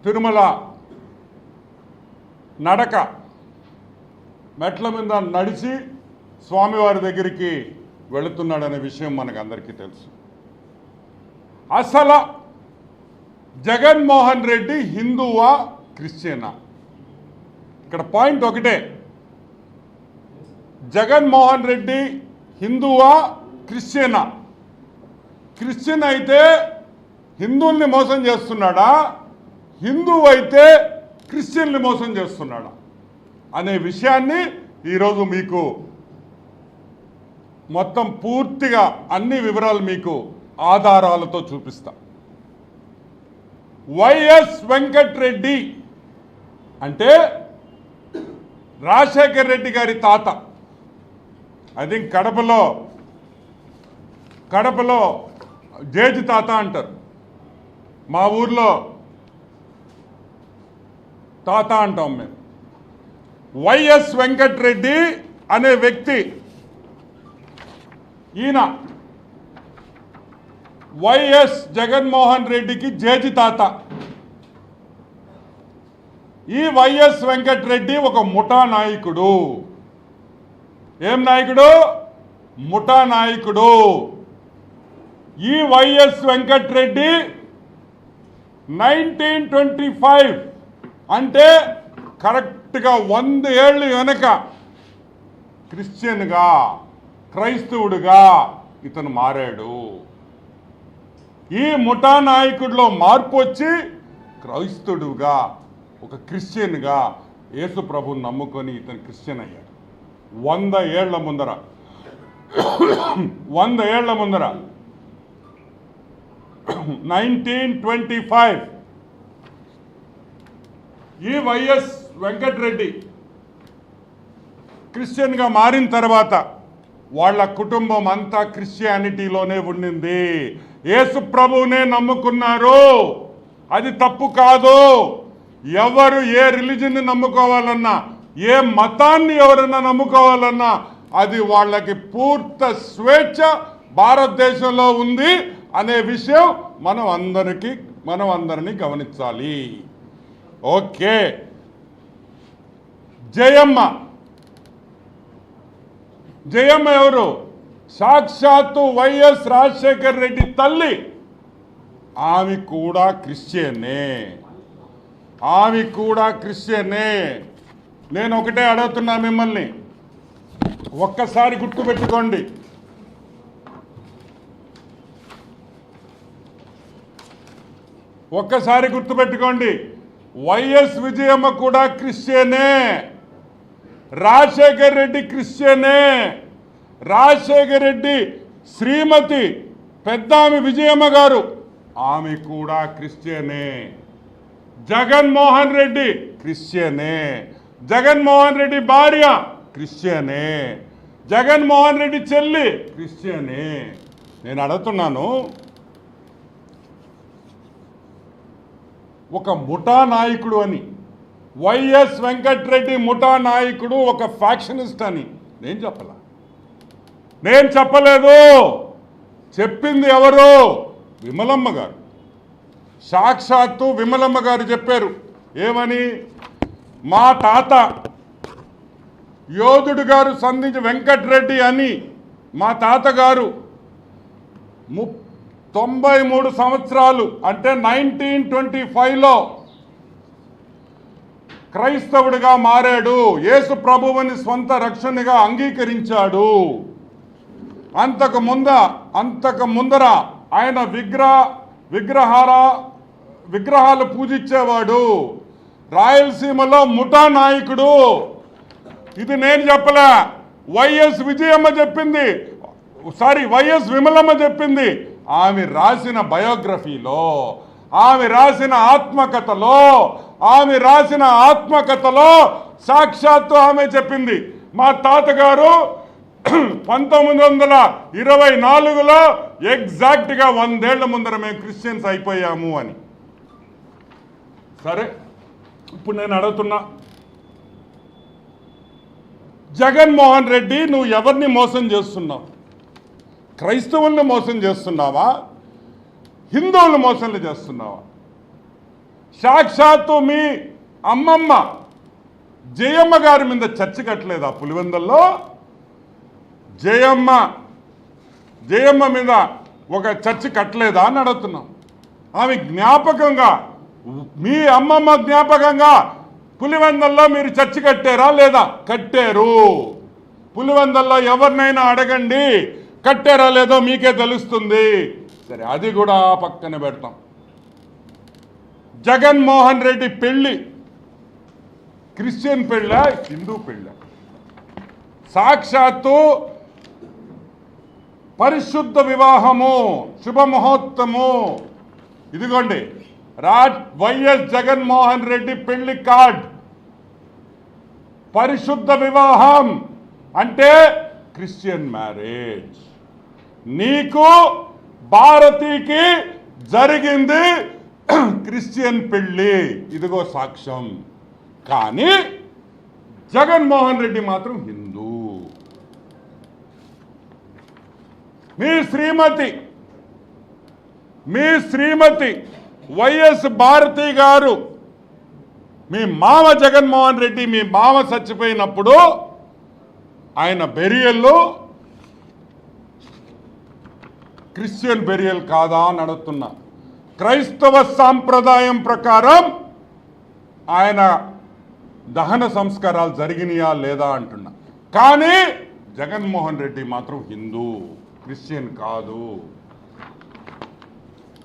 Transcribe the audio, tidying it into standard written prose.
తిరుమల నడక మెట్ల మీద నడిచి స్వామివారి దగ్గరికి వెళుతున్నాడనే విషయం మనకు అందరికీ తెలుసు. అసలు జగన్మోహన్ రెడ్డి హిందువా క్రిస్టియనా? ఇక్కడ పాయింట్ ఒకటే, జగన్మోహన్ రెడ్డి హిందువా క్రిస్టియనా? క్రిస్టియన్ అయితే హిందువుల్ని మోసం చేస్తున్నాడా, హిందువు అయితే క్రిస్టియన్ని మోసం చేస్తున్నాడా అనే విషయాన్ని ఈరోజు మీకు మొత్తం పూర్తిగా అన్ని వివరాలు మీకు ఆధారాలతో చూపిస్తా. వైఎస్ వెంకట్రెడ్డి అంటే రాజశేఖర్ రెడ్డి గారి తాత. ఐ థింక్ కడపలో జేజి తాత అంటారు, మా ఊర్లో తాత అంటాం మేము. వైఎస్ వెంకట్రెడ్డి అనే వ్యక్తి, ఈయన వైఎస్ జగన్మోహన్ రెడ్డికి జేజి తాత. ఈ వైఎస్ వెంకట్రెడ్డి ఒక ముఠా నాయకుడు. ఏం నాయకుడు? ముఠా నాయకుడు. ఈ వైఎస్ వెంకట్రెడ్డి 1925 అంటే కరెక్ట్గా 100 ఏళ్ళు వెనక క్రిస్టియన్గా, క్రైస్తవుడిగా ఇతను మారాడు. ఈ ముఠా నాయకుడిలో మార్పు వచ్చి క్రైస్తవుడుగా, ఒక క్రిస్టియన్గా యేసు ప్రభుని నమ్ముకొని ఇతను క్రిస్టియన్ అయ్యాడు. 100 ఏళ్ల ముందర 1925 ఈ వైఎస్ వెంకట్రెడ్డి క్రిస్టియన్గా మారిన తర్వాత వాళ్ళ కుటుంబం అంతా క్రిస్టియానిటీలోనే ఉండింది. యేసు ప్రభువునే నమ్ముకున్నారు. అది తప్పు కాదు. ఎవరు ఏ రిలీజన్ని నమ్ముకోవాలన్నా, ఏ మతాన్ని ఎవరైనా నమ్ముకోవాలన్నా అది వాళ్ళకి పూర్తి స్వేచ్ఛ భారతదేశంలో ఉంది అనే విషయం మనం అందరినీ గమనించాలి. ఓకే, జయమ్మ ఎవరు? సాక్షాత్తు వైఎస్ రాజశేఖర్ రెడ్డి తల్లి. ఆమె కూడా క్రిస్టియనే. నేను ఒకటే అడుగుతున్నా మిమ్మల్ని, ఒక్కసారి గుర్తుపెట్టుకోండి. వైఎస్ విజయమ్మ కూడా క్రిస్టియనే, రాజశేఖర్ రెడ్డి క్రిస్టియనే, రాజశేఖర్ రెడ్డి శ్రీమతి పెద్దామి విజయమ్మ గారు ఆమె కూడా క్రిస్టియనే, జగన్మోహన్ రెడ్డి క్రిస్టియనే, జగన్మోహన్ రెడ్డి భార్య క్రిస్టియనే, జగన్మోహన్ రెడ్డి చెల్లి క్రిస్టియనే. నేను అడుగుతున్నాను, ఒక ముఠా నాయకుడు అని, వైఎస్ వెంకట్రెడ్డి ముఠా నాయకుడు, ఒక ఫ్యాక్షనిస్ట్ అని నేను చెప్పలేదు. చెప్పింది ఎవరు? విమలమ్మ గారు. సాక్షాత్తు విమలమ్మ గారు చెప్పారు. ఏమని? మా తాత యోధుడు గారు సంధించి వెంకట్రెడ్డి అని మా తాతగారు 93 సంవత్సరాలు అంటే 1925లో క్రైస్తవుడిగా మారాడు. యేసు ప్రభువుని స్వంత రక్షణగా అంగీకరించాడు. అంతకు ముందర ఆయన విగ్రహాలు పూజించేవాడు. రాయలసీమలో ముఠా నాయకుడు. ఇది నేను చెప్పలే, వైఎస్ విమలమ్మ చెప్పింది. ఆమె రాసిన బయోగ్రఫీలో, ఆమె రాసిన ఆత్మకథలో సాక్షాత్తు ఆమె చెప్పింది. మా తాతగారు 1924లో ఎగ్జాక్ట్గా 100 ఏళ్ల ముందర మేము క్రిస్టియన్స్ అయిపోయాము అని. సరే, ఇప్పుడు నేను అడుగుతున్నా, జగన్మోహన్ రెడ్డి నువ్వు ఎవరిని మోసం చేస్తున్నావు? క్రైస్తవుల్ని మోసం చేస్తున్నావా? హిందువులను మోసం చేస్తున్నావా? సాక్షాత్తు మీ అమ్మమ్మ జయమ్మ గారి మీద చర్చ కట్టలేదా పులివెందుల్లో? జయమ్మ మీద ఒక చర్చ కట్టలేదా అని అడుగుతున్నాం. ఆమె జ్ఞాపకంగా, మీ అమ్మమ్మ జ్ఞాపకంగా పులివెందుల్లో మీరు చర్చ కట్టారా లేదా? కట్టారు. పులివెందుల్లో ఎవరినైనా అడగండి, కట్టారా లేదో మీకే తెలుస్తుంది. సరే, అది కూడా పక్కన పెడతాం. జగన్మోహన్ రెడ్డి పెళ్ళి క్రిస్టియన్ పెళ్ళ, హిందూ పెళ్ళ? సాక్షాత్తు పరిశుద్ధ వివాహము, శుభముహూర్తము. ఇదిగోండి వైఎస్ జగన్మోహన్ రెడ్డి పెళ్లి కార్డ్. పరిశుద్ధ వివాహం అంటే క్రిస్టియన్ మ్యారేజ్. నీకు భారతీకి జరిగింది క్రిస్టియన్ పెళ్ళి, ఇదిగో సాక్ష్యం. కానీ జగన్మోహన్ రెడ్డి మాత్రం హిందూ. మీ శ్రీమతి వైఎస్ భారతి గారు, మీ మామ జగన్మోహన్ రెడ్డి, మీ మామ చచ్చిపోయినప్పుడు ఆయన బెరియల్లో క్రిస్టియన్ బెరియల్ కాదా అని అడుగుతున్నా. క్రైస్తవ సాంప్రదాయం ప్రకారం ఆయన దహన సంస్కారాలు జరిగినాయా లేదా అంటున్నా. కానీ జగన్మోహన్ రెడ్డి మాత్రం హిందూ, క్రిస్టియన్ కాదు.